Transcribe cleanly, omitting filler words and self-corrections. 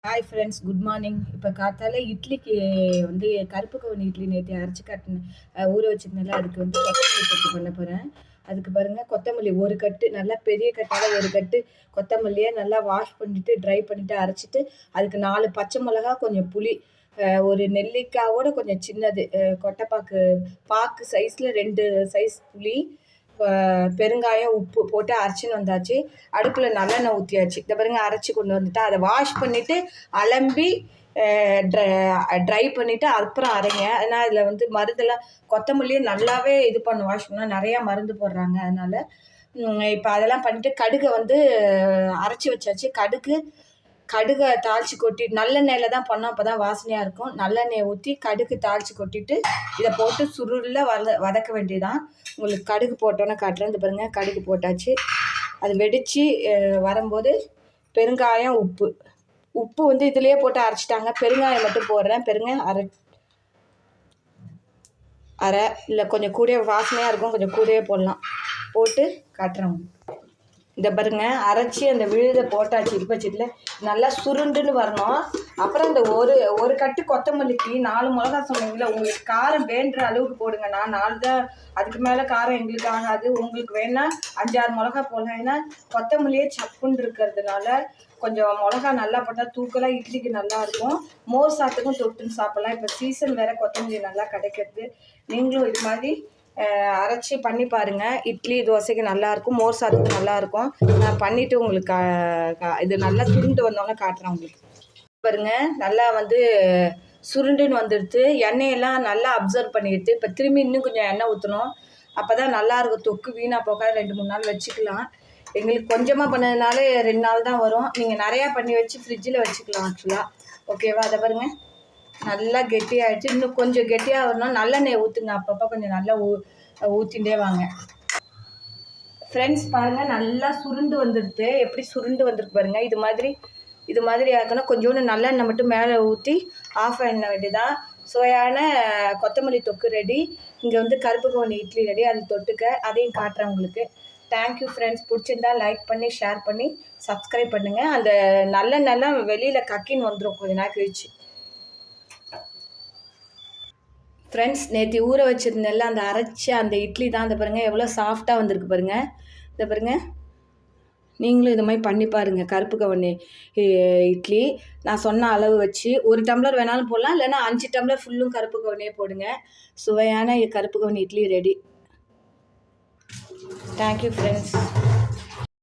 Hi friends, good morning. இப்போ காத்தால இட்லிக்கு வந்து கருப்பு கவுனி இட்லி நேற்று அரைச்சி காட்டினேன், ஊற வச்சிருந்தேன்ல. அதுக்கு வந்து கொத்தமல்லி தொக்கு பண்ண போகிறேன். அதுக்கு பாருங்கள், கொத்தமல்லி ஒரு கட்டு, நல்லா பெரிய கட்டால் ஒரு கட்டு கொத்தமல்லியை நல்லா வாஷ் பண்ணிவிட்டு ட்ரை பண்ணிவிட்டு அரைச்சிட்டு, அதுக்கு 4 பச்சை மிளகா, கொஞ்சம் புளி, ஒரு நெல்லிக்காவோட கொஞ்சம் சின்னது கொட்டைப்பாக்கு பாக்கு சைஸில் 2 சைஸ் புளி, பெருங்காயம், உப்பு போட்டு அரைச்சின்னு வந்தாச்சு. அடுப்பில் நல்லெண்ணெய் ஊற்றியாச்சு. இந்த பாருங்க, அரைச்சி கொண்டு வந்துட்டு அதை வாஷ் பண்ணிவிட்டு அலம்பி ட்ரை பண்ணிவிட்டு அப்புறம் அரைங்க. ஏன்னா அதில் வந்து மருந்தெல்லாம் கொத்தமல்லியே நல்லாவே இது பண்ணும். வாஷ் பண்ணால் நிறையா மருந்து போடுறாங்க. அதனால் இப்போ அதெல்லாம் பண்ணிவிட்டு கடுகை வந்து அரைச்சி வச்சாச்சு. கடுகை தாளித்து கொட்டி நல்லெண்ணெயில் தான் பண்ணோம், அப்போ தான் வாசனையாக இருக்கும். நல்லெண்ணெயை ஊற்றி கடுகு தாளித்து கொட்டிட்டு இதை போட்டு சுருளில் வதக்க வேண்டியதான். உங்களுக்கு கடுகு போட்டோன்னே காட்டுறேன். இந்த பாருங்கள், கடுகு போட்டாச்சு. அது வெடித்து வரும்போது பெருங்காயம், உப்பு வந்து இதிலையே போட்டு அரைச்சிட்டாங்க. பெருங்காயம் மட்டும் போடுறேன். அரை இல்லை கொஞ்சம் கூட வாசனையாக இருக்கும், கொஞ்சம் கூடவே போடலாம். போட்டு காட்டுறேன். இந்த பாருங்க, அரைச்சி அந்த விழுதை போட்டாச்சு. இருப்பச்சிட்டில் நல்லா சுருண்டுன்னு வரணும். அப்புறம் இந்த ஒரு கட்டு கொத்தமல்லிக்கு 4 மிளகா சொன்னீங்களே, உங்களுக்கு காரம் வேண்டுற அளவுக்கு போடுங்க. நான் 4 தான், அதுக்கு மேலே காரம் எங்களுக்கு ஆகாது. உங்களுக்கு வேணால் 5-6 மிளகா போடலாம். ஏன்னா கொத்தமல்லியே சப்புன்னு இருக்கிறதுனால கொஞ்சம் மிளகா நல்லா போட்டால் தூக்கலாக இட்லிக்கு நல்லாயிருக்கும். மோர் சாத்துக்கும் தொட்டுன்னு சாப்பிட்லாம். இப்போ சீசன் வேறு, கொத்தமல்லி நல்லா கிடைக்கிறது. நீங்களும் இது மாதிரி அரைச்சி பண்ணி பாருங்கள். இட்லி தோசைக்கு நல்லாயிருக்கும், மோர் சாதத்துக்கு நல்லாயிருக்கும். நான் பண்ணிவிட்டு உங்களுக்கு இது நல்லா சுருண்டு வந்தோன்னே காட்டுறேன் உங்களுக்கு. பாருங்க, நல்லா வந்து சுருண்டுன்னு வந்துடுது. எண்ணெயெல்லாம் நல்லா அப்சர்வ் பண்ணிடுது. இப்போ திரும்பி இன்னும் கொஞ்சம் எண்ணெய் ஊற்றணும். அப்போ தான் நல்லாயிருக்கும். தொக்கு வீணாக போக 2-3 நாள் வச்சுக்கலாம். எங்களுக்கு கொஞ்சமாக பண்ணதுனால 2 நாள் தான் வரும். நீங்கள் நிறையா பண்ணி வச்சு ஃப்ரிட்ஜில் வச்சுக்கலாம் ஆக்சுவலாக. ஓகேவா? அதை பாருங்கள், நல்லா கெட்டியாகிடுச்சு. இன்னும் கொஞ்சம் கெட்டியாக வரணும். நல்லெண்ணெய் ஊற்றுங்க. அப்பப்போ கொஞ்சம் நல்லா ஊற்றிகிட்டே வாங்க. ஃப்ரெண்ட்ஸ் பாருங்கள், நல்லா சுருண்டு வந்துடுது. எப்படி சுருண்டு வந்துருக்கு பாருங்கள். இது மாதிரி ஆக்கணும். கொஞ்சோண்டு நல்லெண்ணெய் மட்டும் மேலே ஊற்றி ஆஃப் பண்ண வேண்டியதான். சுவையான கொத்தமல்லி தொக்கு ரெடி. இங்கே வந்து கருப்பு கவுனி இட்லி ரெடி. அது தொட்டுக்க அதையும் காட்டுறேன் உங்களுக்கு. Thank you friends. பிடிச்சிருந்தா லைக் பண்ணி, ஷேர் பண்ணி, சப்ஸ்கிரைப் பண்ணுங்கள். அந்த நல்லெண்ணெய்லாம் வெளியில் கக்கின்னு வந்துடும் கொஞ்சம் நேரம் கழிச்சு. ஃப்ரெண்ட்ஸ், நேற்று ஊற வச்சுருந்தேன்ல, அந்த அரைச்ச அந்த இட்லி தான். அந்த பாருங்கள், எவ்வளோ சாஃப்டாக வந்திருக்கு பாருங்கள். இந்த பாருங்கள், நீங்களும் இது மாதிரி பண்ணி பாருங்கள். கருப்பு கவுனி இட்லி நான் சொன்ன அளவு வச்சு 1 டம்ளர் வேணாலும் போடலாம், இல்லைன்னா 5 டம்ளர் ஃபுல்லும் கருப்பு கவுனியே போடுங்க. சுவையான கருப்பு கவுனி இட்லி ரெடி. Thank you friends.